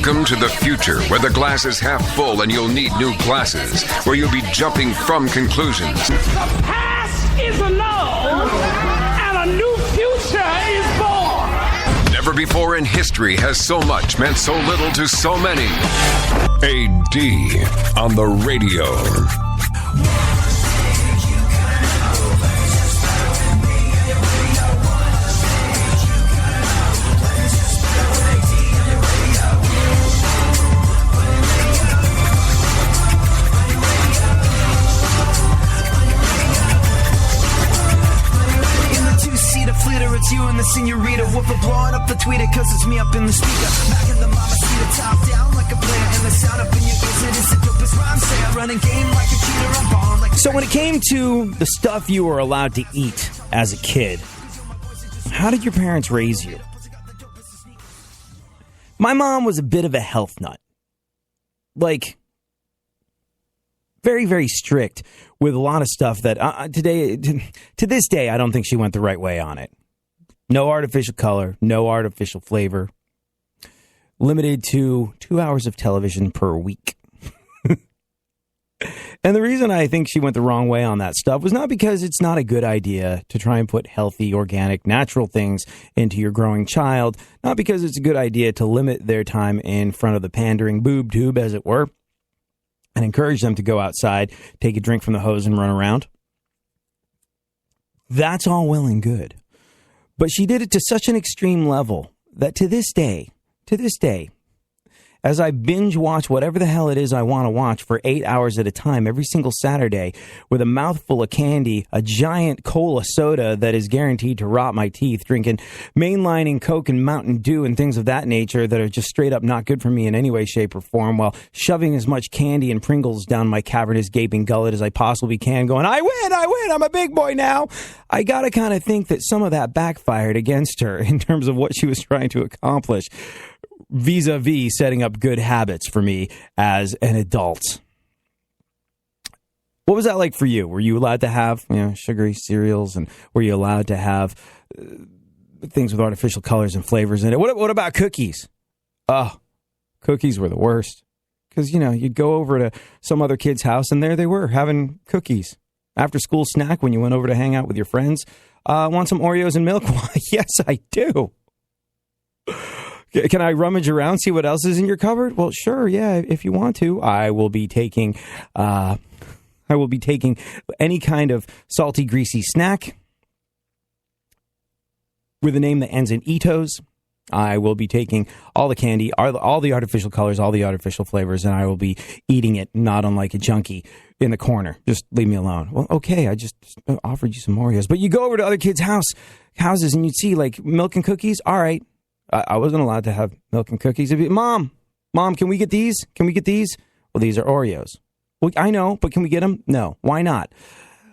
Welcome to the future, where the glass is half full and you'll need new glasses, where you'll be jumping from conclusions. The past is annulled, and a new future is born. Never before in history has so much meant so little to so many. AD on the radio. It's you and the senorita woofer blowing up the tweeter cause it's me up in the speaker. Back in the mama seat, top down like a player, and the sound up in your ears, it is the dopest rhyme say I running game like a cheater, I'm born like a... So when it came to the stuff you were allowed to eat as a kid, how did your parents raise you? My mom was a bit of a health nut. Like, very, very strict with a lot of stuff that to this day, I don't think she went the right way on it. No artificial color, no artificial flavor. Limited to 2 hours of television per week. And the reason I think she went the wrong way on that stuff was not because it's not a good idea to try and put healthy, organic, natural things into your growing child. Not because it's a good idea to limit their time in front of the pandering boob tube, as it were, and encourage them to go outside, take a drink from the hose, and run around. That's all well and good. But she did it to such an extreme level that to this day, as I binge watch whatever the hell it is I want to watch for 8 hours at a time every single Saturday with a mouthful of candy, a giant cola soda that is guaranteed to rot my teeth, drinking mainlining Coke and Mountain Dew and things of that nature that are just straight up not good for me in any way, shape, or form, while shoving as much candy and Pringles down my cavernous gaping gullet as I possibly can, going, I win, I'm a big boy now. I gotta kind of think that some of that backfired against her in terms of what she was trying to accomplish vis-a-vis setting up good habits for me as an adult. What was that like for you? Were you allowed to have, sugary cereals, and were you allowed to have things with artificial colors and flavors in it? What about cookies? Oh, cookies were the worst. Because, you'd go over to some other kid's house, and there they were, having cookies. After school snack when you went over to hang out with your friends. Want some Oreos and milk? Why, yes, I do. Can I rummage around, see what else is in your cupboard? Well, sure, yeah, if you want to. I will be taking any kind of salty, greasy snack with a name that ends in Etos. I will be taking all the candy, all the artificial colors, all the artificial flavors, and I will be eating it, not unlike a junkie in the corner. Just leave me alone. Well, okay, I just offered you some Oreos. But you go over to other kids' houses and you'd see, like, milk and cookies. All right. I wasn't allowed to have milk and cookies. It'd be, Mom, can we get these? Can we get these? Well, these are Oreos. Well, I know, but can we get them? No. Why not?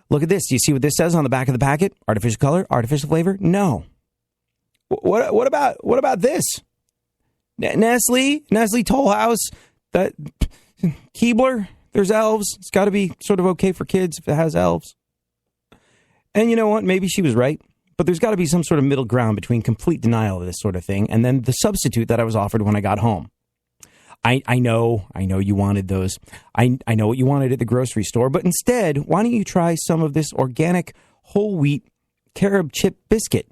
Look at this. Do you see what this says on the back of the packet? Artificial color, artificial flavor? No. What about this? Nestle Toll House, that Keebler, there's elves. It's got to be sort of okay for kids if it has elves. And you know what? Maybe she was right. But there's got to be some sort of middle ground between complete denial of this sort of thing and then the substitute that I was offered when I got home. I know you wanted those. I know what you wanted at the grocery store, but instead, why don't you try some of this organic whole wheat carob chip biscuit?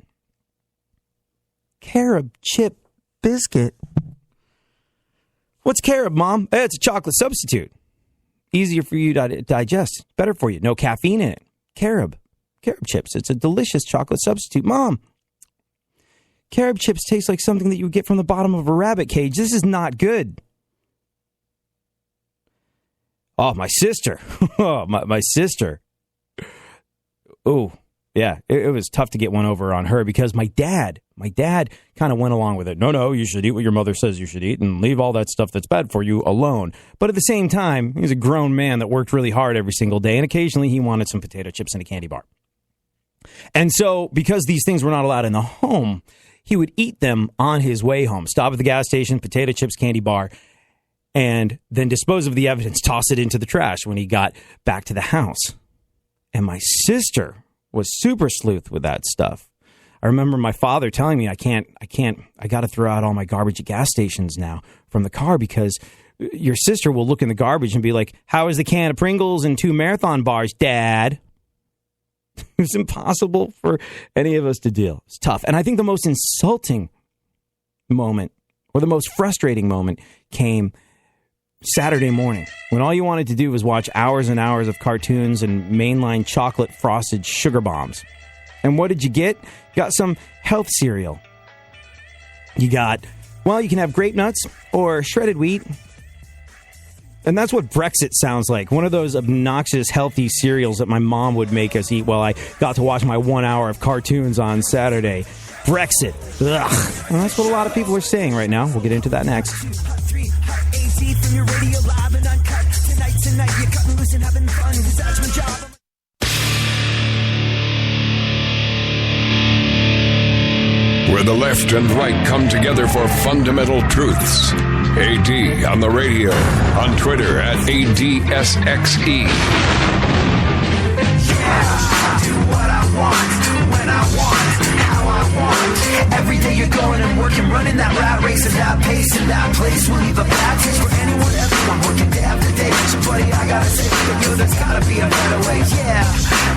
Carob chip biscuit? What's carob, Mom? It's a chocolate substitute. Easier for you to digest. Better for you. No caffeine in it. Carob chips. It's a delicious chocolate substitute. Mom, carob chips taste like something that you would get from the bottom of a rabbit cage. This is not good. Oh, my sister. Oh, my sister. Oh, yeah. It was tough to get one over on her because my dad kind of went along with it. No, you should eat what your mother says you should eat and leave all that stuff that's bad for you alone. But at the same time, he's a grown man that worked really hard every single day, and occasionally he wanted some potato chips and a candy bar. And so, because these things were not allowed in the home, he would eat them on his way home. Stop at the gas station, potato chips, candy bar, and then dispose of the evidence, toss it into the trash when he got back to the house. And my sister was super sleuth with that stuff. I remember my father telling me I got to throw out all my garbage at gas stations now from the car because your sister will look in the garbage and be like, how is the can of Pringles and 2 marathon bars, Dad? It's impossible for any of us to deal. It's tough. And I think the most insulting moment or the most frustrating moment came Saturday morning when all you wanted to do was watch hours and hours of cartoons and mainline chocolate frosted sugar bombs. And what did you get? You got some health cereal. You got, well, you can have grape nuts or shredded wheat. And that's what Brexit sounds like. One of those obnoxious, healthy cereals that my mom would make us eat while I got to watch my 1 hour of cartoons on Saturday. Brexit. Ugh. And that's what a lot of people are saying right now. We'll get into that next. Where the left and right come together for fundamental truths. AD on the radio, on Twitter at ADSXE. I do what I want, when I want, how I want. Every day you're going and working, running that rat race at that pace in that place. Will leave a bad taste for anyone, everyone working day after day. So buddy, I gotta say for you, there's gotta be a better way. Yeah,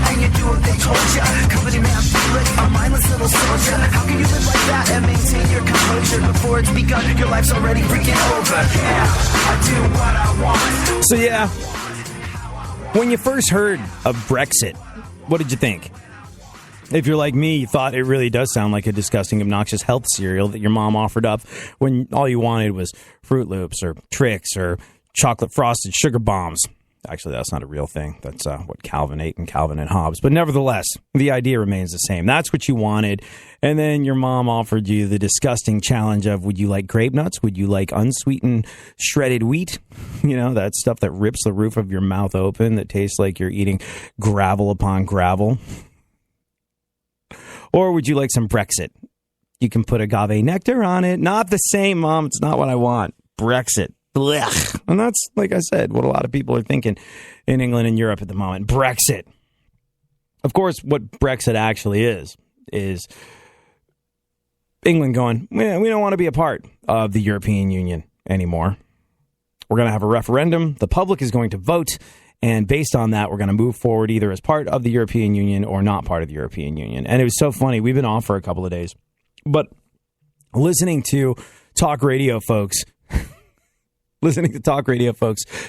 and you do what they told ya. Company man, feel it, a mindless little soldier. How can you live like that and maintain your composure before it's begun? Your life's already freaking over. Yeah, I do what I want. So yeah, when you first heard of Brexit, what did you think? If you're like me, you thought it really does sound like a disgusting, obnoxious health cereal that your mom offered up when all you wanted was Fruit Loops or Trix or chocolate frosted sugar bombs. Actually, that's not a real thing. That's what Calvin ate in Calvin and Hobbes. But nevertheless, the idea remains the same. That's what you wanted. And then your mom offered you the disgusting challenge of, would you like grape nuts? Would you like unsweetened shredded wheat? You know, that stuff that rips the roof of your mouth open, that tastes like you're eating gravel upon gravel. Or would you like some Brexit? You can put agave nectar on it. Not the same, Mom. It's not what I want. Brexit. Blech. And that's, like I said, what a lot of people are thinking in England and Europe at the moment. Brexit. Of course, what Brexit actually is England going, we don't want to be a part of the European Union anymore. We're going to have a referendum. The public is going to vote. And based on that, we're going to move forward either as part of the European Union or not part of the European Union. And it was so funny. We've been off for a couple of days. But listening to talk radio folks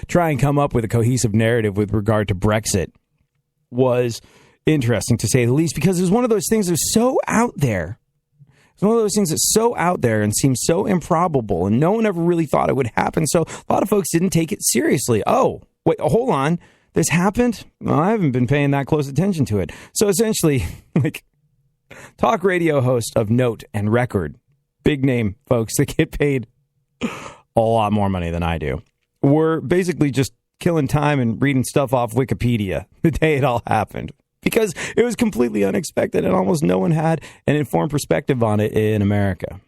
try and come up with a cohesive narrative with regard to Brexit was interesting, to say the least, because it was one of those things that was so out there. It's one of those things that's so out there and seems so improbable, and no one ever really thought it would happen. So a lot of folks didn't take it seriously. Oh, wait, hold on. This happened? Well, I haven't been paying that close attention to it. So essentially, like, talk radio host of note and record, big name folks that get paid a lot more money than I do, were basically just killing time and reading stuff off Wikipedia the day it all happened, because it was completely unexpected and almost no one had an informed perspective on it in America.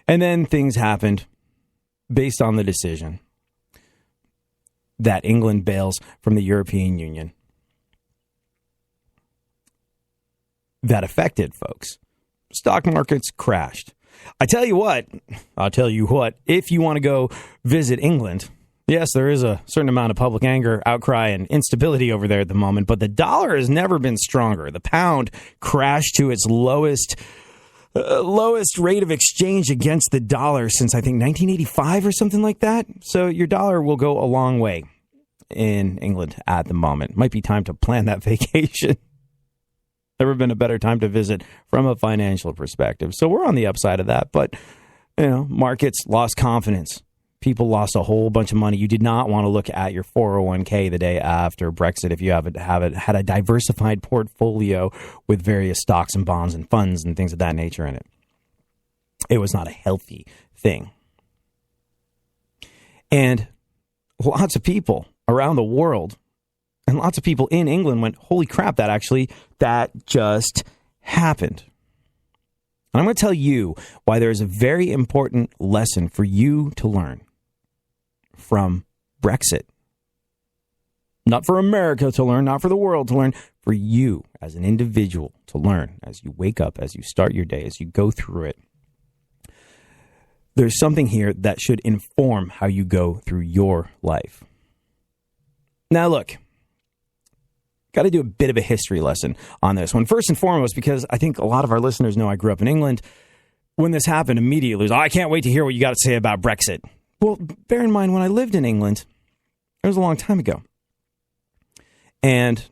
And then things happened based on the decision that England bails from the European Union. That affected folks. Stock markets crashed. I'll tell you what, if you want to go visit England, yes, there is a certain amount of public anger, outcry, and instability over there at the moment, but the dollar has never been stronger. The pound crashed to its lowest rate of exchange against the dollar since, I think, 1985 or something like that. So your dollar will go a long way in England at the moment. Might be time to plan that vacation. Never been a better time to visit from a financial perspective. So we're on the upside of that. But, markets lost confidence. People lost a whole bunch of money. You did not want to look at your 401k the day after Brexit if you had a diversified portfolio with various stocks and bonds and funds and things of that nature in it. It was not a healthy thing. And lots of people around the world and lots of people in England went, holy crap, that just happened. And I'm going to tell you why there's a very important lesson for you to learn from Brexit. Not for America to learn, not for the world to learn, for you as an individual to learn as you wake up, as you start your day, as you go through it. There's something here that should inform how you go through your life. Now, look, got to do a bit of a history lesson on this one. First and foremost, because I think a lot of our listeners know I grew up in England. When this happened, immediately, it was, I can't wait to hear what you got to say about Brexit. Well, bear in mind, when I lived in England, it was a long time ago. And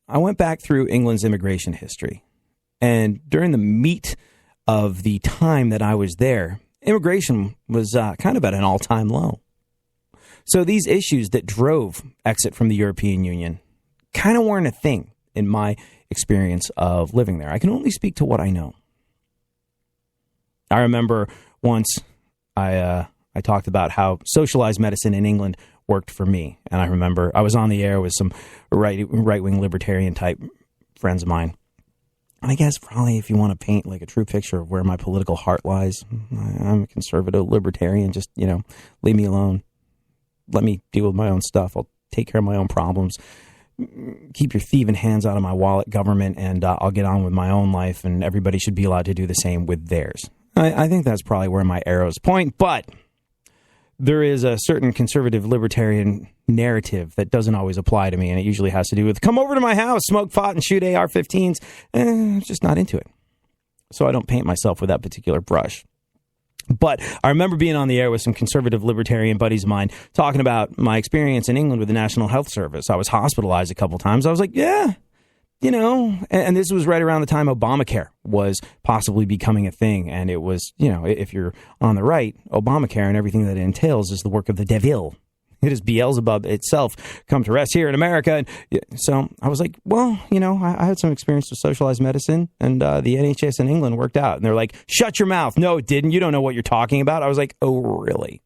I went back through England's immigration history. And during the meat of the time that I was there, immigration was kind of at an all-time low. So these issues that drove exit from the European Union kind of weren't a thing in my experience of living there. I can only speak to what I know. I remember once I talked about how socialized medicine in England worked for me. And I remember I was on the air with some right-wing libertarian type friends of mine. And I guess probably if you want to paint like a true picture of where my political heart lies, I'm a conservative libertarian. Just, leave me alone. Let me deal with my own stuff. I'll take care of my own problems. Keep your thieving hands out of my wallet, government, and I'll get on with my own life, and everybody should be allowed to do the same with theirs. I think that's probably where my arrows point, but there is a certain conservative libertarian narrative that doesn't always apply to me, and it usually has to do with come over to my house, smoke pot, and shoot AR-15s. I'm just not into it. So I don't paint myself with that particular brush. But I remember being on the air with some conservative libertarian buddies of mine talking about my experience in England with the National Health Service. I was hospitalized a couple times. I was like, yeah, and this was right around the time Obamacare was possibly becoming a thing. And it was, if you're on the right, Obamacare and everything that it entails is the work of the devil. It is Beelzebub itself come to rest here in America. And so I was like, well, I had some experience with socialized medicine, and the NHS in England worked out. And they're like, shut your mouth. No, it didn't. You don't know what you're talking about. I was like, oh, really?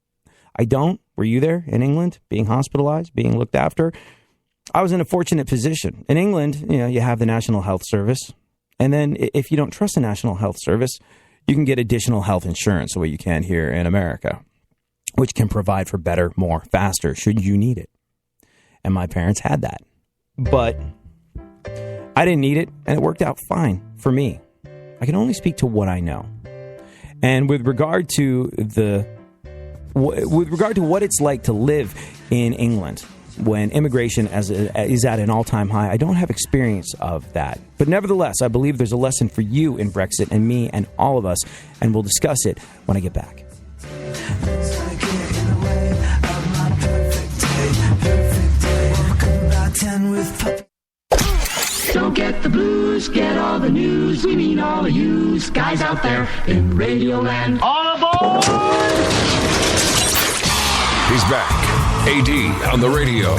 I don't? Were you there in England, being hospitalized, being looked after? I was in a fortunate position. In England, you have the National Health Service. And then if you don't trust the National Health Service, you can get additional health insurance the way you can here in America, which can provide for better, more, faster, should you need it. And my parents had that. But I didn't need it, and it worked out fine for me. I can only speak to what I know. And with regard to what it's like to live in England when immigration is at an all-time high, I don't have experience of that. But nevertheless, I believe there's a lesson for you in Brexit and me and all of us, and we'll discuss it when I get back. Don't get the blues, get all the news. We mean all of you guys out there in Radio Land. All aboard! He's back. AD on the radio.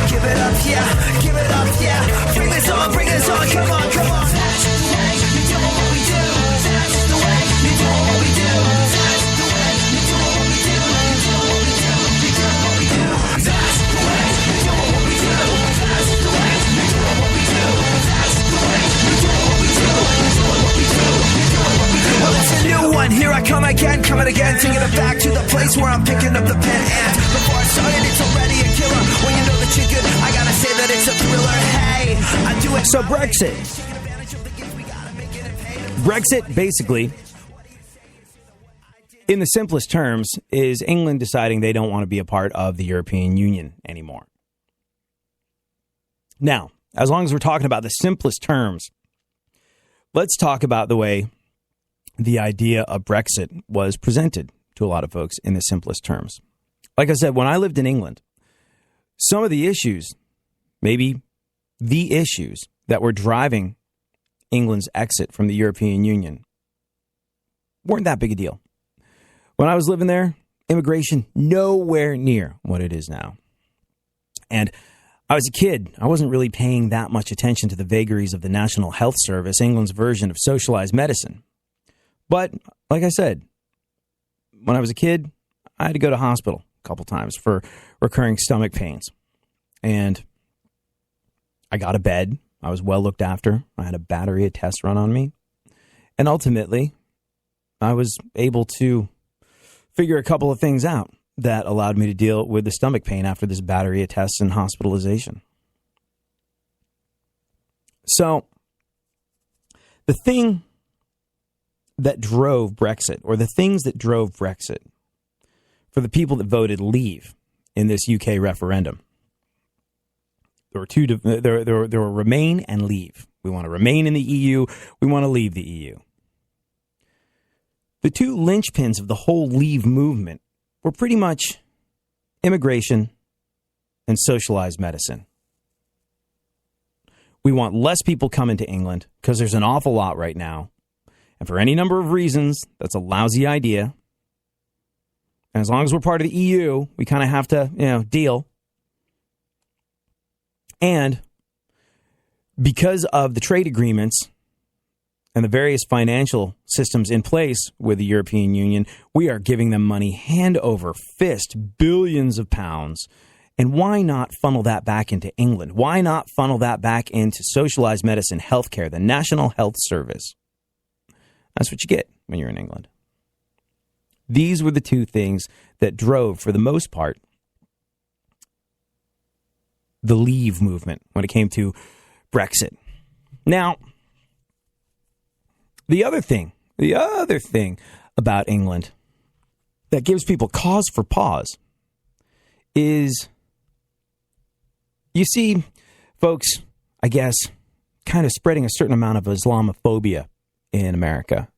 Give it up, yeah. Give it up, yeah. Bring this on, come on, come on. That's the way you do what we do. That's the way you do what we do. That's the way you do what we do. You do what we do. You do what we do. That's the way you do what we do. That's the way you do what we do. That's the way you do what we do. You do what we do. You do what we do. Well, it's a new one. Here I come again, coming again, taking it back to the place where I'm picking up the pen. And before I started, it's already a killer. When you know that you're good, I gotta say that it's a thriller. Hey, I do it. So Brexit. Brexit, basically, in the simplest terms, is England deciding they don't want to be a part of the European Union anymore. Now, as long as we're talking about the simplest terms, let's talk about the way the idea of Brexit was presented to a lot of folks in the simplest terms. Like I said, when I lived in England, some of the issues, maybe the issues that were driving England's exit from the European Union weren't that big a deal. When I was living there, immigration nowhere near what it is now. And I was a kid. I wasn't really paying that much attention to the vagaries of the National Health Service, England's version of socialized medicine. But like I said, when I was a kid, I had to go to hospital a couple times for recurring stomach pains. And I got a bed. I was well looked after. I had a battery of tests run on me. And ultimately, I was able to figure a couple of things out. that allowed me to deal with the stomach pain after this battery of tests and hospitalization. So, the thing that drove Brexit, or the things that drove Brexit, for the people that voted leave in this UK referendum, there were remain and leave. We want to remain in the EU. We want to leave the EU. The two linchpins of the whole leave movement were pretty much immigration and socialized medicine. We want less people coming to England because there's an awful lot right now. And for any number of reasons, that's a lousy idea. And as long as we're part of the EU, we kind of have to, deal. And because of the trade agreements and the various financial systems in place with the European Union, we are giving them money hand over fist, billions of pounds. And why not funnel that back into England? Why not funnel that back into socialized medicine, healthcare, the National Health Service? That's what you get when you're in England. These were the two things that drove, for the most part, the leave movement when it came to Brexit. Now, the other thing about England that gives people cause for pause is, you see, folks, I guess, kind of spreading a certain amount of Islamophobia in America.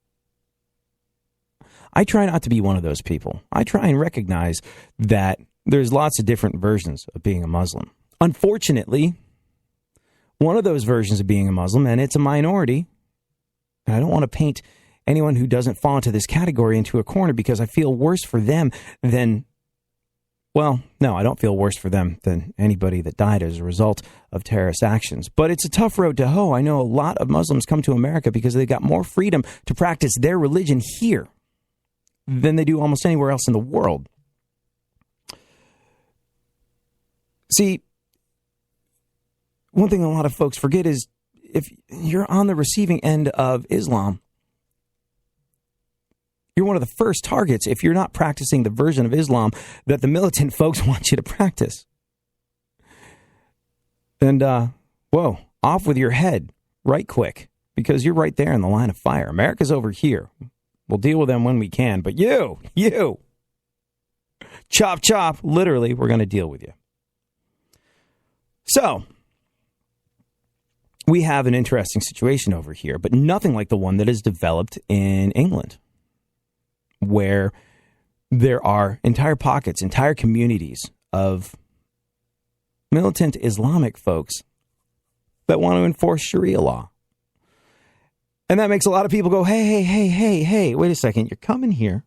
I try not to be one of those people. I try and recognize that there's lots of different versions of being a Muslim. Unfortunately, one of those versions of being a Muslim, and it's a minority, and I don't want to paint anyone who doesn't fall into this category into a corner because I feel worse for them than, well, no, I don't feel worse for them than anybody that died as a result of terrorist actions. But it's a tough road to hoe. I know a lot of Muslims come to America because they got more freedom to practice their religion here than they do almost anywhere else in the world. See, one thing a lot of folks forget is if you're on the receiving end of Islam, you're one of the first targets if you're not practicing the version of Islam that the militant folks want you to practice. And, off with your head right quick, because you're right there in the line of fire. America's over here. We'll deal with them when we can. But you, chop, chop, literally, we're going to deal with you. So, we have an interesting situation over here, but nothing like the one that is developed in England, where there are entire pockets, entire communities of militant Islamic folks that want to enforce Sharia law. And that makes a lot of people go, hey, wait a second. You're coming here.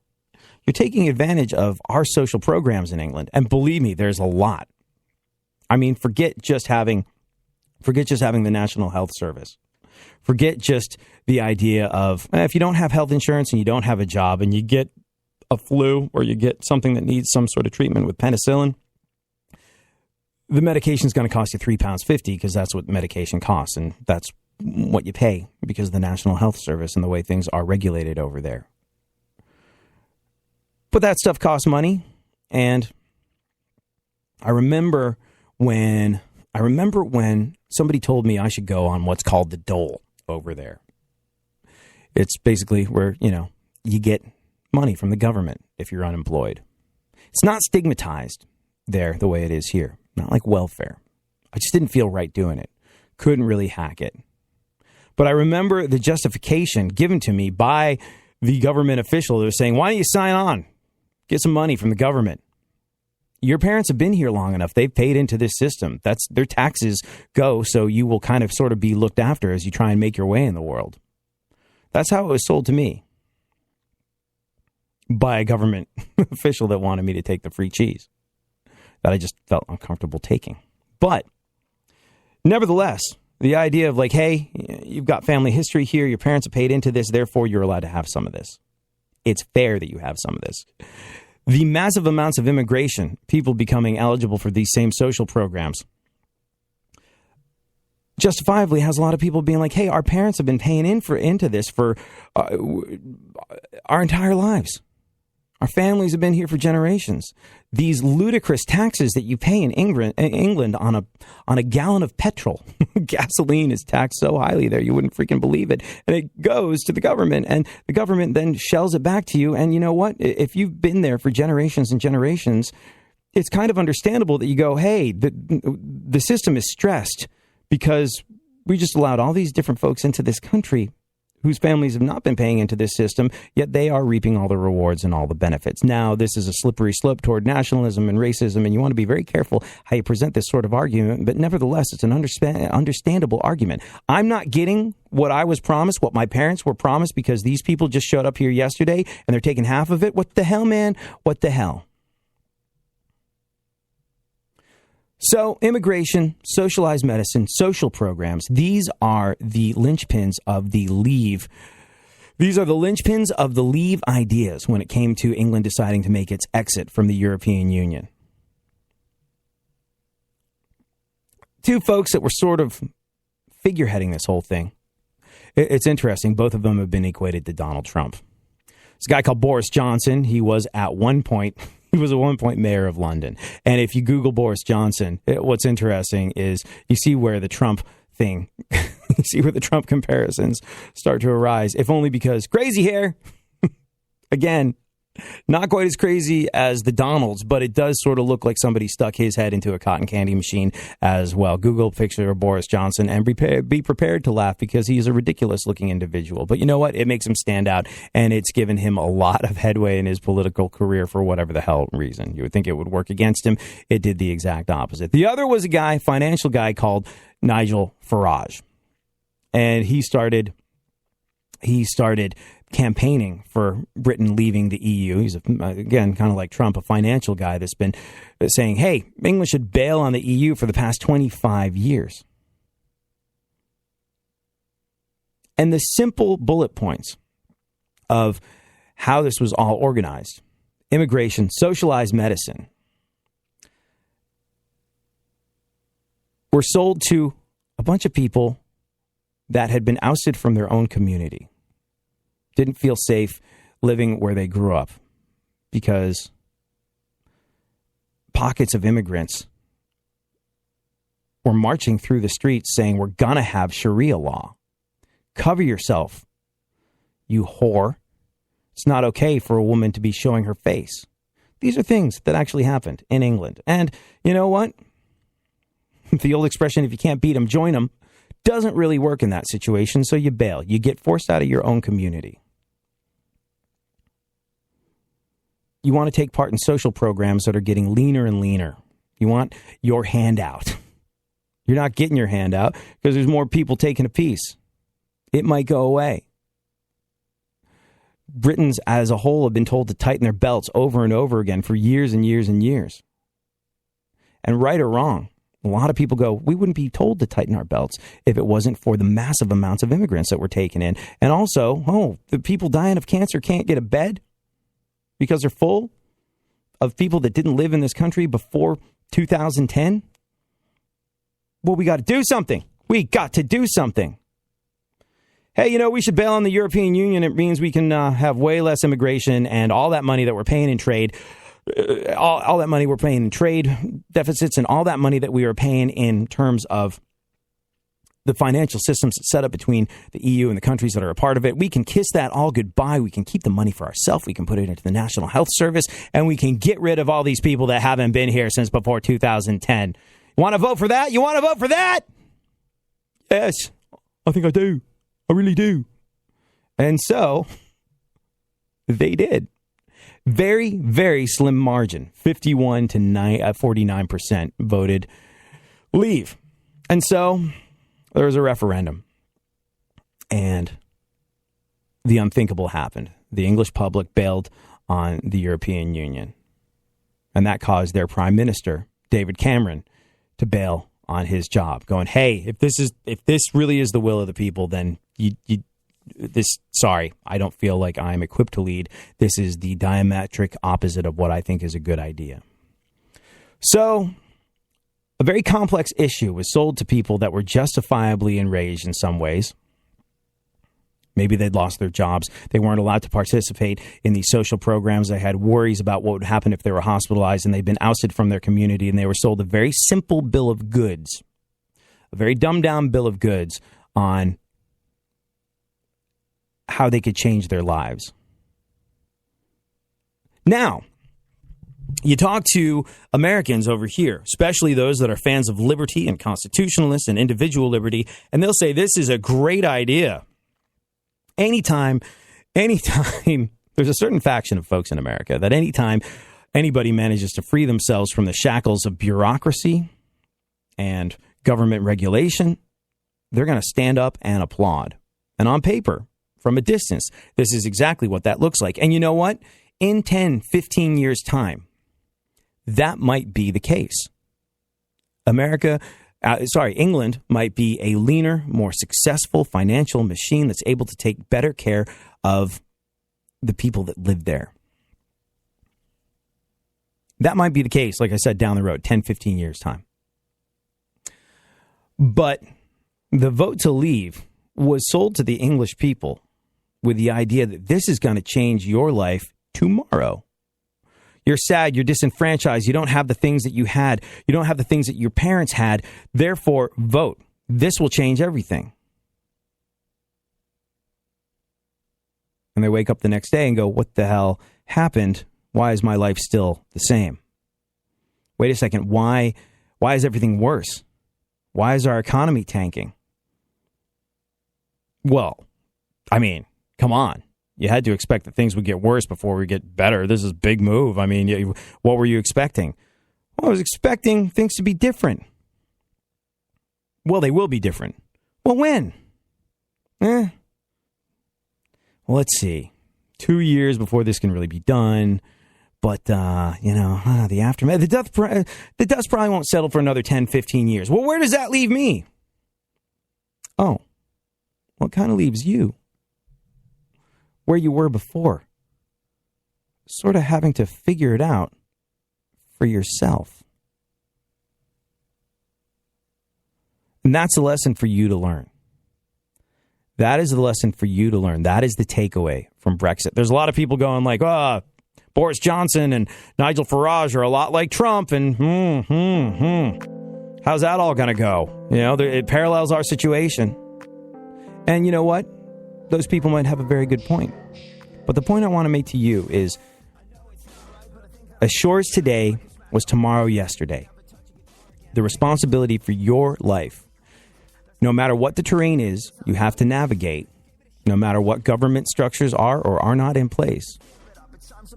You're taking advantage of our social programs in England. And believe me, there's a lot. I mean, forget just having the National Health Service. Forget just the idea of if you don't have health insurance and you don't have a job and you get a flu or you get something that needs some sort of treatment with penicillin, the medication is going to cost you £3.50 because that's what medication costs. And that's what you pay because of the National Health Service and the way things are regulated over there. But that stuff costs money. And I remember when somebody told me I should go on what's called the dole over there. It's basically where, you get money from the government if you're unemployed. It's not stigmatized there the way it is here. Not like welfare. I just didn't feel right doing it. Couldn't really hack it. But I remember the justification given to me by the government official that was saying, why don't you sign on? Get some money from the government. Your parents have been here long enough. They've paid into this system. That's their taxes go, so you will kind of sort of be looked after as you try and make your way in the world. That's how it was sold to me by a government official that wanted me to take the free cheese that I just felt uncomfortable taking. But nevertheless, the idea of like, hey, you've got family history here. Your parents have paid into this. Therefore, you're allowed to have some of this. It's fair that you have some of this. The massive amounts of immigration, people becoming eligible for these same social programs, justifiably has a lot of people being like, hey, our parents have been paying into this for our entire lives. Our families have been here for generations. These ludicrous taxes that you pay in England on a gallon of petrol. Gasoline is taxed so highly there, you wouldn't freaking believe it. And it goes to the government, and the government then shells it back to you. And you know what? If you've been there for generations and generations, it's kind of understandable that you go, hey, the system is stressed because we just allowed all these different folks into this country whose families have not been paying into this system, yet they are reaping all the rewards and all the benefits. Now, this is a slippery slope toward nationalism and racism, and you want to be very careful how you present this sort of argument, but nevertheless, it's an understandable argument. I'm not getting what I was promised, what my parents were promised, because these people just showed up here yesterday, and they're taking half of it. What the hell, man? What the hell? So immigration, socialized medicine, social programs, these are the linchpins of the Leave. These are the linchpins of the Leave ideas when it came to England deciding to make its exit from the European Union. Two folks that were sort of figureheading this whole thing. It's interesting. Both of them have been equated to Donald Trump. This guy called Boris Johnson, he was at one point mayor of London. And if you Google Boris Johnson, what's interesting is you see where the Trump thing, you see where the Trump comparisons start to arise, if only because crazy hair. Again, not quite as crazy as the Donalds, but it does sort of look like somebody stuck his head into a cotton candy machine as well. Google picture of Boris Johnson and be prepared to laugh because he is a ridiculous looking individual. But you know what? It makes him stand out, and it's given him a lot of headway in his political career for whatever the hell reason. You would think it would work against him. It did the exact opposite. The other was a guy, financial guy called Nigel Farage. And he started campaigning for Britain leaving the EU. He's, again, kind of like Trump, a financial guy that's been saying, hey, England should bail on the EU for the past 25 years. And the simple bullet points of how this was all organized: immigration, socialized medicine, were sold to a bunch of people that had been ousted from their own community. Didn't feel safe living where they grew up because pockets of immigrants were marching through the streets saying, we're going to have Sharia law. Cover yourself, you whore. It's not okay for a woman to be showing her face. These are things that actually happened in England. And you know what? The old expression, if you can't beat them, join them, doesn't really work in that situation. So you bail. You get forced out of your own community. You want to take part in social programs that are getting leaner and leaner. You want your handout. You're not getting your handout because there's more people taking a piece. It might go away. Britons as a whole have been told to tighten their belts over and over again for years and years and years. And right or wrong, a lot of people go, we wouldn't be told to tighten our belts if it wasn't for the massive amounts of immigrants that were taken in. And also, the people dying of cancer can't get a bed because they're full of people that didn't live in this country before 2010. Well, we got to do something. We got to do something. Hey, we should bail on the European Union. It means we can have way less immigration, and all that money that we're paying in trade, all that money we're paying in trade deficits, and all that money that we are paying in terms of the financial systems set up between the EU and the countries that are a part of it. We can kiss that all goodbye. We can keep the money for ourselves. We can put it into the National Health Service, and we can get rid of all these people that haven't been here since before 2010. You want to vote for that? You want to vote for that? Yes, I think I do. I really do. And so they did. Very, very slim margin. 51 to 49% voted leave. And so there was a referendum, and the unthinkable happened. The English public bailed on the European Union, and that caused their Prime Minister, David Cameron, to bail on his job, going, hey, if this really is the will of the people, then sorry, I don't feel like I'm equipped to lead. This is the diametric opposite of what I think is a good idea. So a very complex issue was sold to people that were justifiably enraged in some ways. Maybe they'd lost their jobs. They weren't allowed to participate in these social programs. They had worries about what would happen if they were hospitalized, and they'd been ousted from their community, and they were sold a very simple bill of goods, a very dumbed-down bill of goods on how they could change their lives. Now, you talk to Americans over here, especially those that are fans of liberty and constitutionalists and individual liberty, and they'll say this is a great idea. Anytime, there's a certain faction of folks in America that anytime anybody manages to free themselves from the shackles of bureaucracy and government regulation, they're going to stand up and applaud. And on paper, from a distance, this is exactly what that looks like. And you know what? In 10, 15 years' time, that might be the case. England might be a leaner, more successful financial machine that's able to take better care of the people that live there. That might be the case, like I said, down the road, 10, 15 years' time. But the vote to leave was sold to the English people with the idea that this is going to change your life tomorrow. You're sad, you're disenfranchised, you don't have the things that you had, you don't have the things that your parents had, therefore vote. This will change everything. And they wake up the next day and go, what the hell happened? Why is my life still the same? Wait a second, why is everything worse? Why is our economy tanking? Well, I mean, come on. You had to expect that things would get worse before we get better. This is a big move. I mean, what were you expecting? Well, I was expecting things to be different. Well, they will be different. Well, when? Well, let's see. 2 years before this can really be done. But, the aftermath, the dust probably won't settle for another 10, 15 years. Well, where does that leave me? Oh, well, it kind of leaves you where you were before, sort of having to figure it out for yourself. And that's a lesson for you to learn. That is the lesson for you to learn. That is the takeaway from Brexit. There's a lot of people going like, Boris Johnson and Nigel Farage are a lot like Trump, and how's that all going to go? It parallels our situation. And you know what? Those people might have a very good point. But the point I want to make to you is, as sure as today was tomorrow yesterday, the responsibility for your life, no matter what the terrain is you have to navigate, no matter what government structures are or are not in place,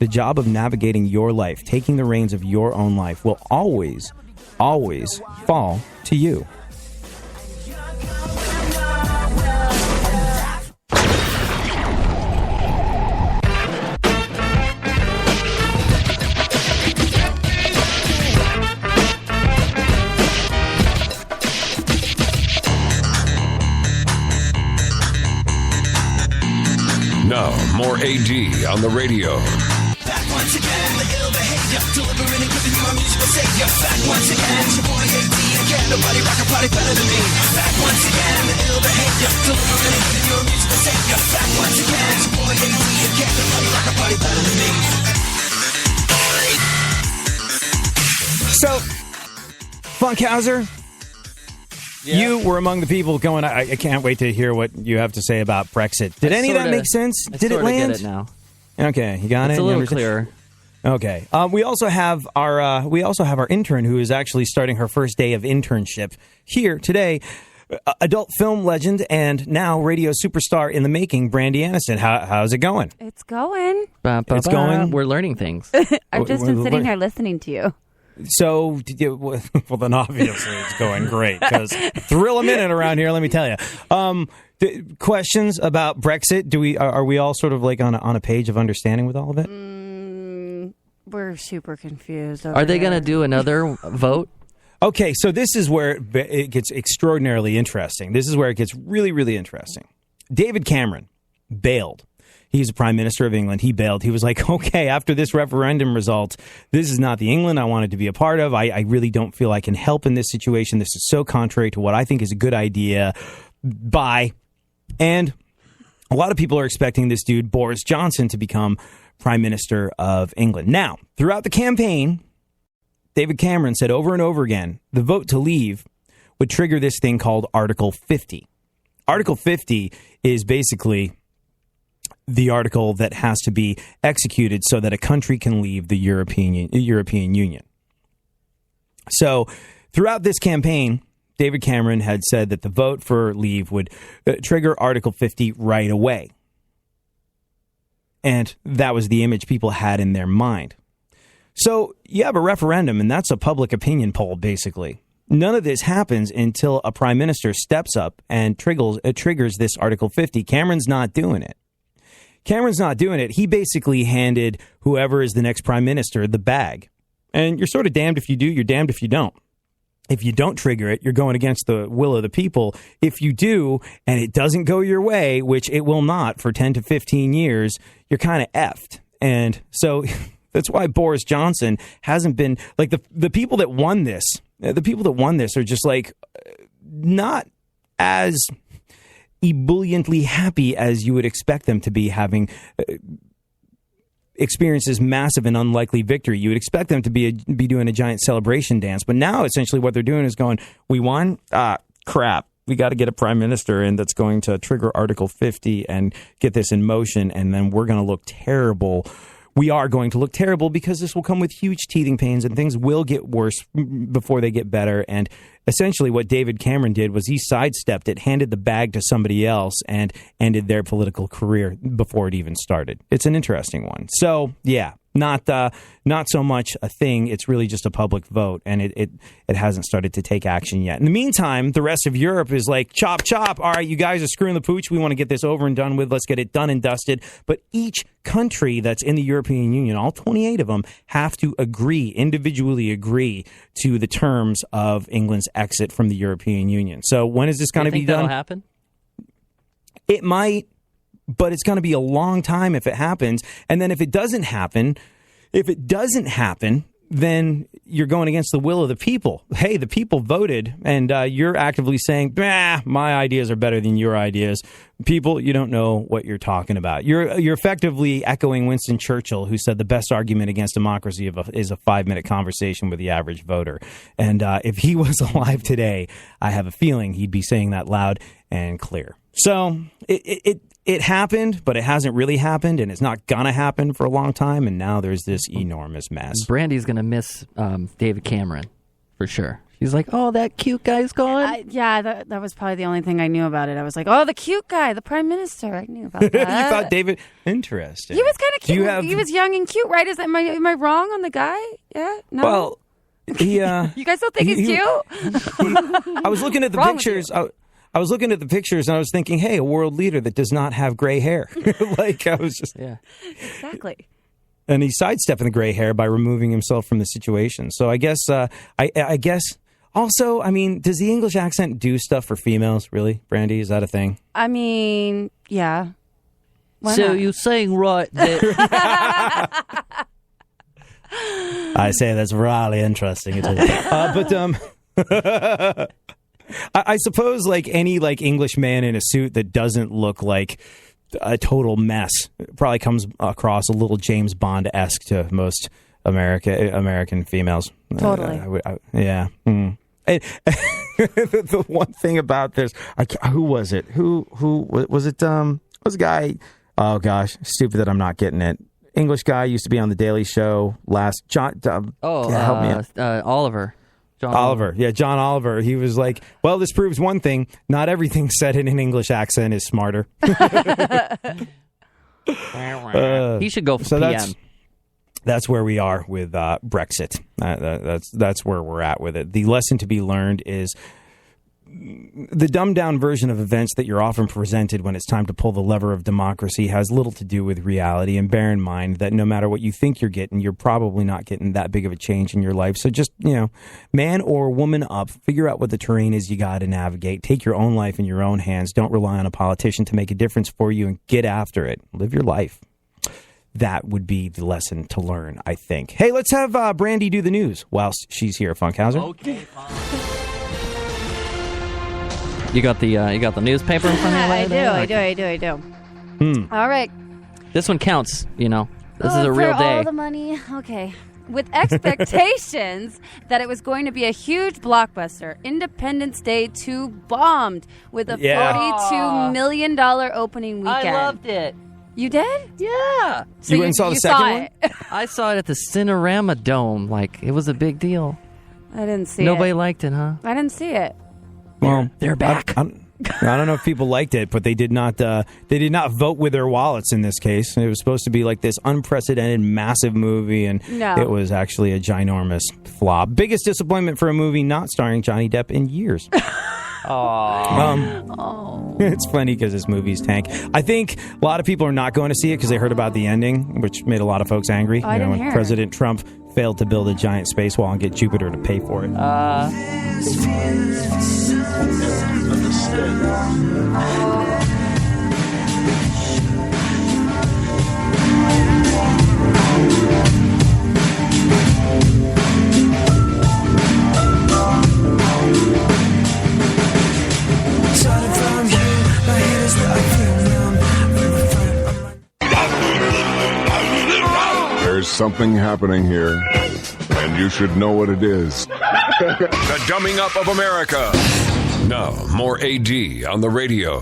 the job of navigating your life, taking the reins of your own life, will always, always fall to you. Now, more AD on the radio. Back once again, the ill behavior, delivering and giving you my musical savior. Back once again, it's your boy AD again, nobody rock a party better than me. Back once again, the ill behavior, delivering and giving you a musical savior. Back once again, it's your boy AD again, nobody rock a party better than me. So, Funkhauser, you were among the people going, I can't wait to hear what you have to say about Brexit. Did any of that make sense? Did it land? I get it now. Okay, you got it? It's a little clearer. Okay. We also have our intern who is actually starting her first day of internship here today. Adult film legend and now radio superstar in the making, Brandy Aniston. How's it going? It's going. It's going. We're learning things. I've just been sitting here listening to you. So, well, then obviously it's going great, because thrill a minute around here, let me tell you. Questions about Brexit? Are we all sort of like on a page of understanding with all of it? We're super confused. Are they going to do another vote? Okay, so this is where it gets extraordinarily interesting. This is where it gets really, really interesting. David Cameron bailed. He's the Prime Minister of England. He bailed. He was like, okay, after this referendum result, this is not the England I wanted to be a part of. I really don't feel I can help in this situation. This is so contrary to what I think is a good idea. Bye. And a lot of people are expecting this dude, Boris Johnson, to become Prime Minister of England. Now, throughout the campaign, David Cameron said over and over again, the vote to leave would trigger this thing called Article 50. Article 50 is basically the article that has to be executed so that a country can leave the European Union. So throughout this campaign, David Cameron had said that the vote for leave would trigger Article 50 right away. And that was the image people had in their mind. So you have a referendum, and that's a public opinion poll, basically. None of this happens until a prime minister steps up and triggers this Article 50. Cameron's not doing it. He basically handed whoever is the next prime minister the bag. And you're sort of damned if you do, you're damned if you don't. If you don't trigger it, you're going against the will of the people. If you do, and it doesn't go your way, which it will not for 10 to 15 years, you're kind of effed. And so that's why Boris Johnson hasn't been, like, the people that won this, are just like not as ebulliently happy as you would expect them to be, having experiences massive and unlikely victory. You would expect them to be doing a giant celebration dance, but now essentially what they're doing is going, we won? Crap. We got to get a prime minister in that's going to trigger Article 50 and get this in motion, and then we're going to look terrible. We are going to look terrible because this will come with huge teething pains, and things will get worse before they get better. And essentially what David Cameron did was he sidestepped it, handed the bag to somebody else, and ended their political career before it even started. It's an interesting one. So, yeah, not so much a thing. It's really just a public vote, and it hasn't started to take action yet. In the meantime, the rest of Europe is like, chop, chop. All right, you guys are screwing the pooch. We want to get this over and done with. Let's get it done and dusted. But each country that's in the European Union, all 28 of them, have to individually agree to the terms of England's exit from the European Union. So when is this going to be done? That'll happen? It might, but it's going to be a long time if it happens. And then if it doesn't happen, then you're going against the will of the people. Hey, the people voted, and you're actively saying, my ideas are better than your ideas. People, you don't know what you're talking about. You're effectively echoing Winston Churchill, who said the best argument against democracy is a 5-minute conversation with the average voter. And if he was alive today, I have a feeling he'd be saying that loud and clear. So it happened, but it hasn't really happened, and it's not going to happen for a long time, and now there's this enormous mess. Brandy's going to miss David Cameron, for sure. She's like, oh, that cute guy's gone? Yeah, that was probably the only thing I knew about it. I was like, oh, the cute guy, the prime minister. I knew about that. You thought David? Interesting. He was kind of cute. He was young and cute, right? Am I wrong on the guy? Yeah? No? Well, he... you guys don't think he's cute? I was looking at the pictures... I was looking at the pictures and I was thinking, hey, a world leader that does not have gray hair. Like, I was just... Yeah. Exactly. And he's sidestepping the gray hair by removing himself from the situation. So I guess, I guess... Also, I mean, does the English accent do stuff for females, really? Brandy, is that a thing? I mean, yeah. Why so not? you're saying right that... I say that's really interesting. But I suppose like any like English man in a suit that doesn't look like a total mess probably comes across a little James Bond-esque to most American females. Totally. Yeah. Mm. The one thing about this, who was it? Who was it? Was a guy? Oh gosh, stupid that I'm not getting it. English guy used to be on the Daily Show last. John. Help me out. Oliver. John Oliver. Yeah, John Oliver. He was like, well, this proves one thing. Not everything said in an English accent is smarter. He should go for PM. That's where we are with Brexit. That's where we're at with it. The lesson to be learned is the dumbed-down version of events that you're often presented when it's time to pull the lever of democracy has little to do with reality. And bear in mind that no matter what you think you're getting, you're probably not getting that big of a change in your life. So just, man or woman up, figure out what the terrain is you got to navigate. Take your own life in your own hands. Don't rely on a politician to make a difference for you, and get after it. Live your life. That would be the lesson to learn, I think. Hey, let's have Brandy do the news whilst she's here, Funkhauser. Okay, fine. You got the newspaper in front of you? I do. All right. This one counts, This is a real for day. all the money. Okay. With expectations that it was going to be a huge blockbuster, Independence Day 2 bombed with a $42 million opening weekend. I loved it. You did? Yeah. So You went and saw the second one? it. I saw it at the Cinerama Dome. Like, it was a big deal. I didn't see Nobody it. liked it, huh? I didn't see it. Well, They're back. I don't know if people liked it, but they did not. They did not vote with their wallets in this case. It was supposed to be like this unprecedented, massive movie, and it was actually a ginormous flop. Biggest disappointment for a movie not starring Johnny Depp in years. It's funny because this movie's tank. I think a lot of people are not going to see it because they heard about the ending, which made a lot of folks angry. I didn't when hear. President Trump failed to build a giant space wall and get Jupiter to pay for it. There's something happening here, and you should know what it is. The Dumbing Up of America. Now, more AD on the radio.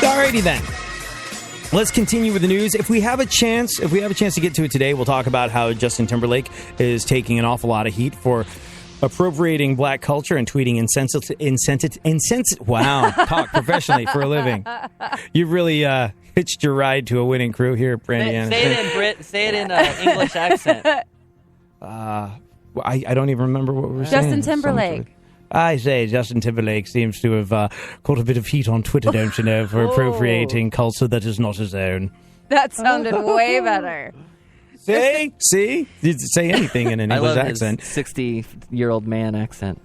Alrighty then. Let's continue with the news. If we have a chance to get to it today, we'll talk about how Justin Timberlake is taking an awful lot of heat for appropriating black culture and tweeting insensitive. Wow, talk professionally for a living. You've really hitched your ride to a winning crew here, Brandy. Say it in Brit. Say it in English accent. I don't even remember what we were saying. Justin Timberlake. I say Justin Timberlake seems to have caught a bit of heat on Twitter, don't you know, for appropriating culture that is not his own. That sounded way better. See? You'd say anything in an English accent. 60-year-old man accent.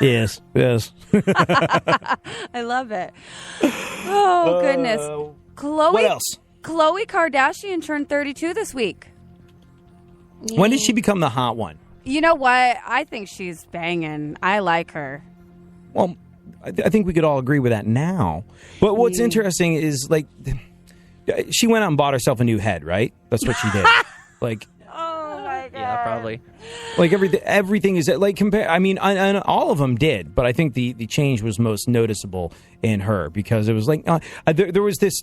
Yes. I love it. Oh, goodness. What else? Khloe Kardashian turned 32 this week. When did she become the hot one? You know what? I think she's banging. I like her. Well, I think we could all agree with that now. But what's interesting is, like, she went out and bought herself a new head, right? That's what she did. Like, Oh, my God. Yeah, probably. like everything is like compare. I mean, and all of them did, but I think the change was most noticeable in her because it was like there was this.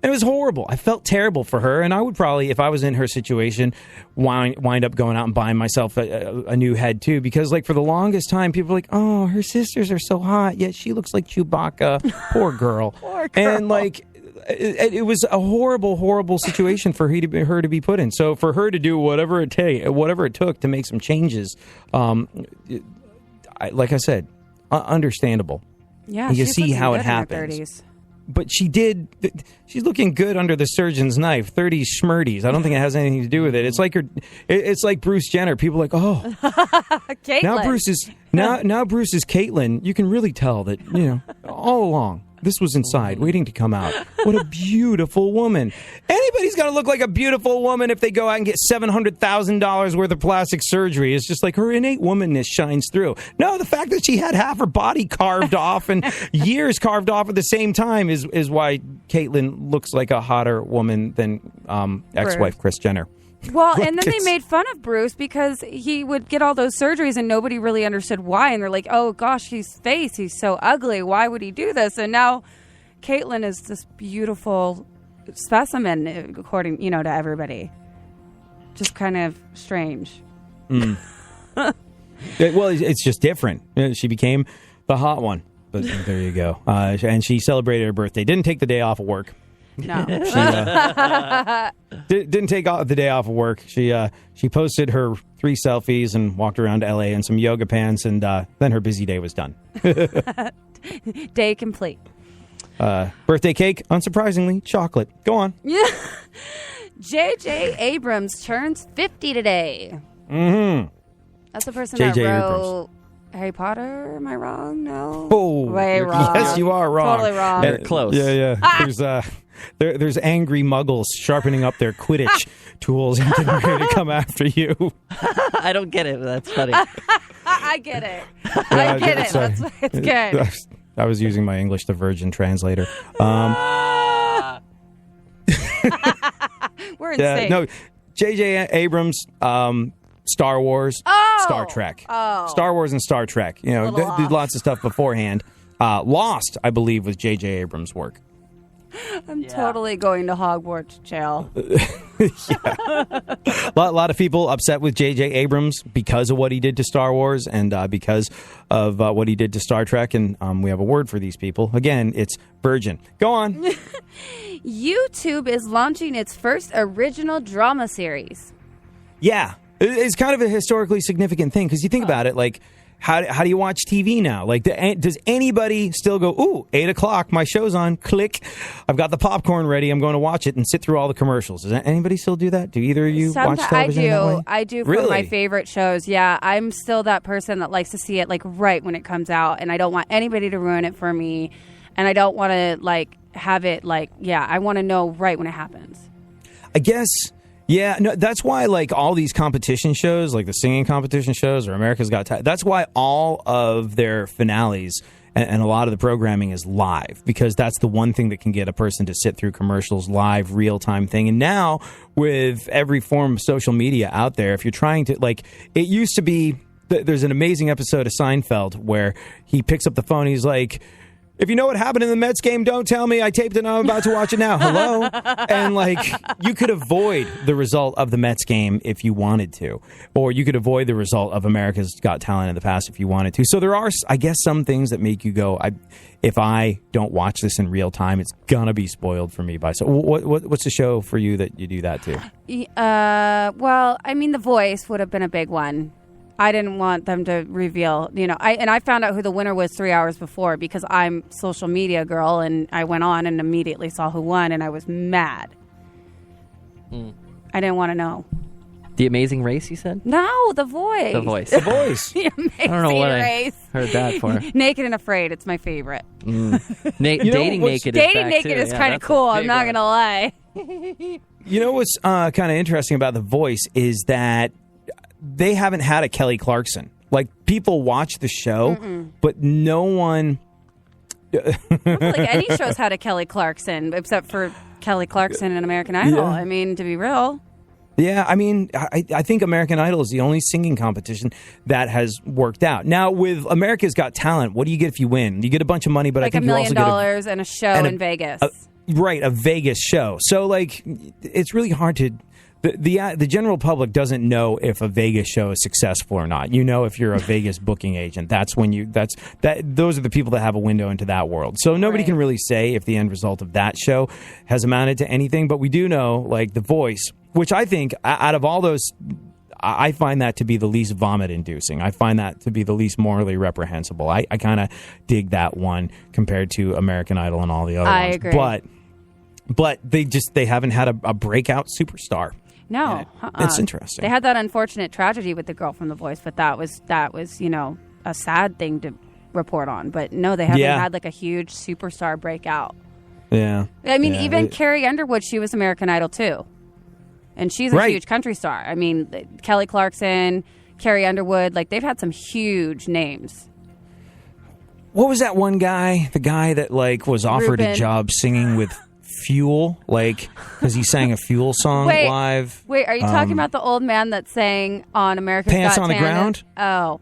It was horrible. I felt terrible for her, and I would probably, if I was in her situation, wind up going out and buying myself a new head too. Because, like, for the longest time, people were like, "Oh, her sisters are so hot, yet she looks like Chewbacca." Poor girl. Poor girl. And like, it was a horrible, horrible situation for her to be put in. So for her to do whatever it took to make some changes, like I said, understandable. Yeah, you she's see looking how good it in her happens. 30s. But she's looking good under the surgeon's knife. 30s schmurdies. I don't think it has anything to do with it. It's like it's like Bruce Jenner. People are like, oh, Caitlyn. now Bruce is Caitlyn. You can really tell that, all along this was inside, waiting to come out. What a beautiful woman. Anybody's going to look like a beautiful woman if they go out and get $700,000 worth of plastic surgery. It's just like her innate womanness shines through. No, the fact that she had half her body carved off and years carved off at the same time is why Caitlyn looks like a hotter woman than ex-wife Kris Jenner. Well, and then they made fun of Bruce because he would get all those surgeries and nobody really understood why. And they're like, oh, gosh, he's so ugly. Why would he do this? And now Caitlyn is this beautiful specimen, according, to everybody. Just kind of strange. Well, it's just different. She became the hot one. But there you go. And she celebrated her birthday. Didn't take the day off of work. No. She didn't take the day off of work. She posted her 3 selfies and walked around LA in some yoga pants, and then her busy day was done. Day complete. Birthday cake, unsurprisingly, chocolate. Go on. Yeah. J.J. Abrams turns 50 today. Mm-hmm. That's the person J.J. that wrote Harry Potter? Am I wrong? No. Oh, Way wrong. Yes, you are wrong. Totally wrong. You're close. Yeah. There's angry muggles sharpening up their Quidditch tools and getting ready to come after you. I don't get it. That's funny. I get it. I get it. Sorry. That's why it's good. I was using my English to Virgin translator. We're insane. No, J.J. Abrams, Star Wars, Star Trek. Star Wars and Star Trek. You know, did lots of stuff beforehand. Lost, I believe, was J.J. Abrams' work. I'm totally going to Hogwarts jail. A lot of people upset with J.J. Abrams because of what he did to Star Wars and because of what he did to Star Trek. And we have a word for these people. Again, it's Virgin. Go on. YouTube is launching its first original drama series. Yeah. It's kind of a historically significant thing because you think about it, like, how do you watch TV now? Like, does anybody still go, ooh, 8 o'clock, my show's on, click, I've got the popcorn ready, I'm going to watch it and sit through all the commercials. Does anybody still do that? Do either of you watch television that way? I do for Really? my favorite shows. Yeah, I'm still that person that likes to see it like right when it comes out, and I don't want anybody to ruin it for me, and I don't want to like have it like, I want to know right when it happens. I guess... Yeah, no, that's why, like, all these competition shows, like the singing competition shows or America's Got Talent, that's why all of their finales and a lot of the programming is live, because that's the one thing that can get a person to sit through commercials, live, real-time thing. And now, with every form of social media out there, if you're trying to, like, it used to be, there's an amazing episode of Seinfeld where he picks up the phone, he's like... If you know what happened in the Mets game, don't tell me. I taped it and I'm about to watch it now. Hello? And, like, you could avoid the result of the Mets game if you wanted to. Or you could avoid the result of America's Got Talent in the past if you wanted to. So there are, I guess, some things that make you go, if I don't watch this in real time, it's going to be spoiled for me. So what's the show for you that you do that to? Well, I mean, The Voice would have been a big one. I didn't want them to reveal, I found out who the winner was 3 hours before because I'm social media girl, and I went on and immediately saw who won, and I was mad. I didn't want to know. The Amazing Race, you said? No, The Voice. The Voice. The Voice. The Amazing I don't know what Race. I heard that for. Naked and Afraid. It's my favorite. Dating Naked is Dating back, Naked too. is Yeah, kind of that's a cool. I'm big not one. going to lie. You know what's kind of interesting about The Voice is that they haven't had a Kelly Clarkson. Like, people watch the show, but no one... I don't feel like any show's had a Kelly Clarkson, except for Kelly Clarkson and American Idol. Yeah. I mean, to be real. Yeah, I mean, I think American Idol is the only singing competition that has worked out. Now, with America's Got Talent, what do you get if you win? You get a bunch of money, but Like I think $1 you million also get and a show in Vegas. a Vegas show. So, like, it's really hard to... The general public doesn't know if a Vegas show is successful or not. You know, if you're a Vegas booking agent, that's when those are the people that have a window into that world. So nobody can really say if the end result of that show has amounted to anything. But we do know, like, The Voice, which I think out of all those, I find that to be the least vomit-inducing. I find that to be the least morally reprehensible. I kind of dig that one compared to American Idol and all the other ones. Agree. But they haven't had a breakout superstar. No, It's interesting. They had that unfortunate tragedy with the girl from The Voice, but that was a sad thing to report on. But no, they haven't had like a huge superstar breakout. Yeah. I mean, even Carrie Underwood, she was American Idol too, and she's a huge country star. I mean, Kelly Clarkson, Carrie Underwood, like they've had some huge names. What was that one guy? The guy that like was offered a job singing with Fuel, like, because he sang a Fuel song live. Wait, are you talking about the old man that sang on America's Pants Got on the Talent? Ground? Oh.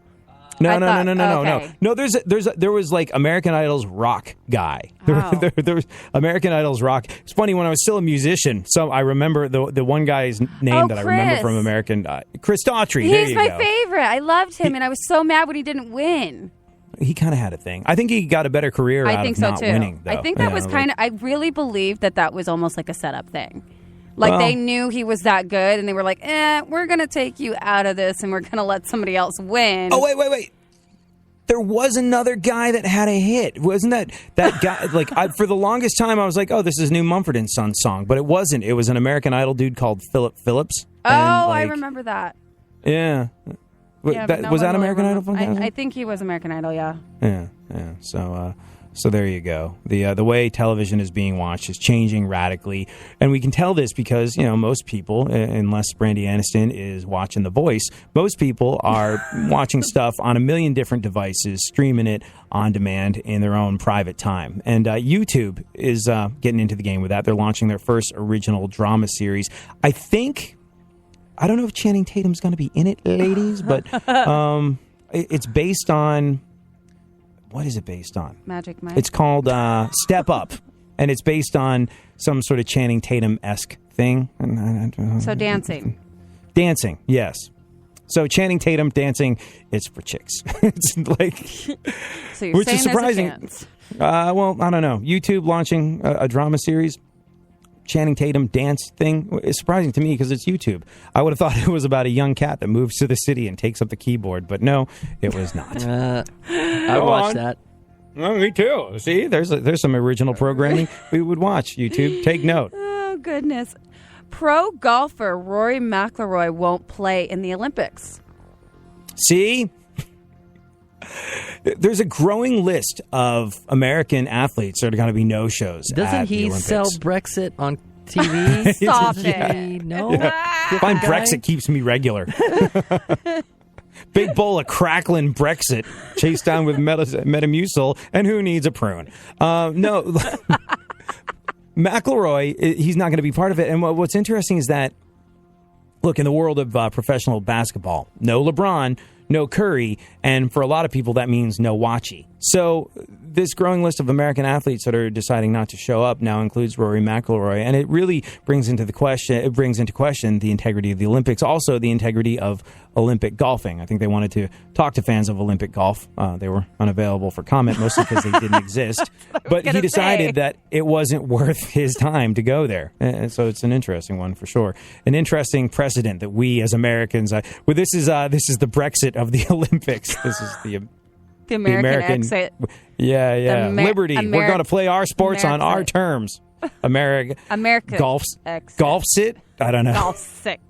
No. There was like American Idol's rock guy. There was American Idol's rock. It's funny, when I was still a musician, so I remember the one guy's name that I remember from American, Chris Daughtry. He's my favorite. I loved him, and I was so mad when he didn't win. He kind of had a thing. I think he got a better career out of not winning, though. I think that was kind of... I really believe that was almost like a setup thing. Like, they knew he was that good, and they were like, we're going to take you out of this, and we're going to let somebody else win. Oh, wait. There was another guy that had a hit. Wasn't that guy? Like, for the longest time, I was like, oh, this is a new Mumford & Sons song. But it wasn't. It was an American Idol dude called Philip Phillips. Oh, I remember that. Yeah. Yeah, but no was one that really American Idol? I think he was American Idol, yeah. Yeah. So there you go. The way television is being watched is changing radically, and we can tell this because most people, unless Brandy Aniston is watching The Voice, most people are watching stuff on a million different devices, streaming it on demand in their own private time. And YouTube is getting into the game with that. They're launching their first original drama series. I don't know if Channing Tatum's going to be in it, ladies, but it's based on. What is it based on? Magic Mike. It's called Step Up, and it's based on some sort of Channing Tatum-esque thing. So dancing. Dancing, yes. So Channing Tatum dancing, it's for chicks. It's like, So you're which saying is surprising. There's a chance. Well, I don't know. YouTube launching a drama series. Channing Tatum dance thing is surprising to me because it's YouTube. I would have thought it was about a young cat that moves to the city and takes up the keyboard, but no, it was not. I watched that. Oh, me too. See, there's some original programming we would watch. YouTube, take note. Oh, goodness. Pro golfer Rory McIlroy won't play in the Olympics. See? There's a growing list of American athletes that are going to be no-shows. Doesn't he sell Brexit on TV? Stop Yeah. it. No. Fine, Brexit keeps me regular. Big bowl of crackling Brexit chased down with Metamucil, and who needs a prune? No. McIlroy, he's not going to be part of it. And what's interesting is that, look, in the world of professional basketball, no LeBron, no Curry, and for a lot of people that means no Wachi. So this growing list of American athletes that are deciding not to show up now includes Rory McIlroy, and it really brings into question the integrity of the Olympics, also the integrity of Olympic golfing. I think they wanted to talk to fans of Olympic golf. They were unavailable for comment, mostly because they didn't exist. But he decided that it wasn't worth his time to go there. And so it's an interesting one for sure. An interesting precedent that we as Americans, this is the Brexit of the Olympics. This is the American exit. Yeah. Liberty. We're going to play our sports on our Amerixit. terms. American Golf sit? I don't know. Golf sick.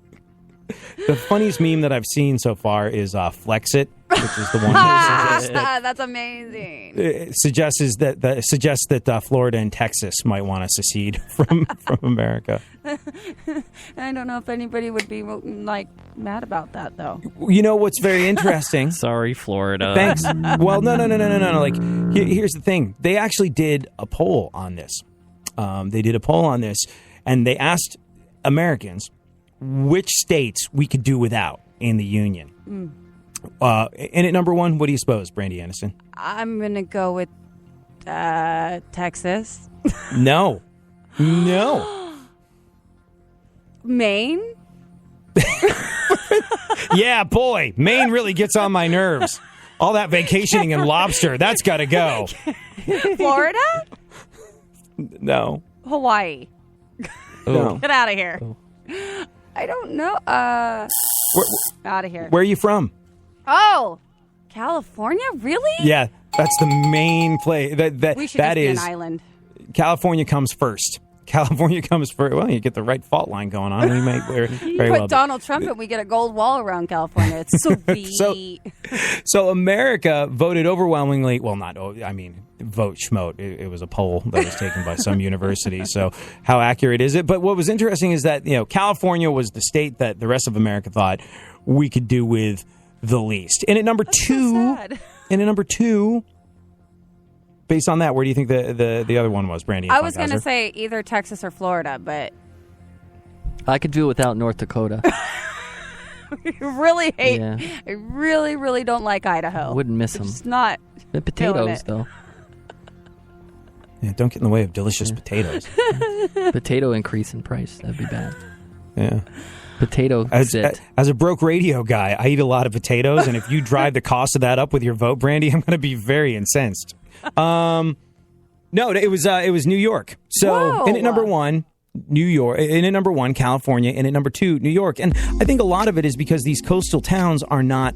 The funniest meme that I've seen so far is Flexit, which is the one that That's amazing. suggests that Florida and Texas might want to secede from America. I don't know if anybody would be mad about that though. You know what's very interesting? Sorry, Florida. Thanks. Well, no. Like, here's the thing. They actually did a poll on this. And they asked Americans which states we could do without in the union. And at number one, what do you suppose, Brandy Aniston? I'm gonna go with Texas. No. Maine. Yeah, boy, Maine really gets on my nerves. All that vacationing and lobster, that's got to go. Florida. No. Hawaii. No. Get out of here. I don't know. Out of here. Where are you from? Oh, California? Really? Yeah, that's the main place. We should that just be is an island. California comes first. Well, you get the right fault line going on. We might very well. Put Donald Trump and we get a gold wall around California. It's sweet. So America voted overwhelmingly. Well, vote schmote. It was a poll that was taken by some university. So how accurate is it? But what was interesting is that California was the state that the rest of America thought we could do with the least. And at number two. Based on that, where do you think the other one was, Brandy? I was going to say either Texas or Florida, but I could do without North Dakota. I really hate. Yeah. I really, really don't like Idaho. Wouldn't miss them. It's not The potatoes, though. Yeah, don't get in the way of delicious potatoes. Potato increase in price. That'd be bad. Yeah. Potato sit. As a broke radio guy, I eat a lot of potatoes, and if you drive the cost of that up with your vote, Brandy, I'm going to be very incensed. No, it was New York. So, Whoa. and at number one, New York, and at number one, California, and at number two, New York. And I think a lot of it is because these coastal towns are not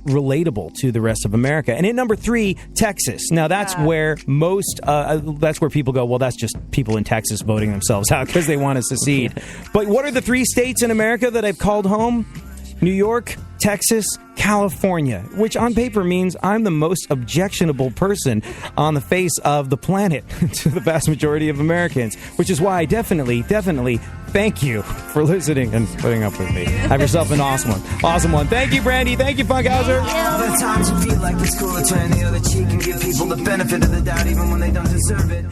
relatable to the rest of America. And at number three, Texas. Now that's where that's where people go, well, that's just people in Texas voting themselves out because they want to secede. But what are the three states in America that I've called home? New York, Texas, California, which on paper means I'm the most objectionable person on the face of the planet to the vast majority of Americans, which is why I definitely thank you for listening and putting up with me. Have yourself an awesome one. Awesome one. Thank you, Brandy. Thank you, Funkhauser. Other times you feel like it's cool to turn the other cheek and give people the benefit of the doubt even when they don't deserve it.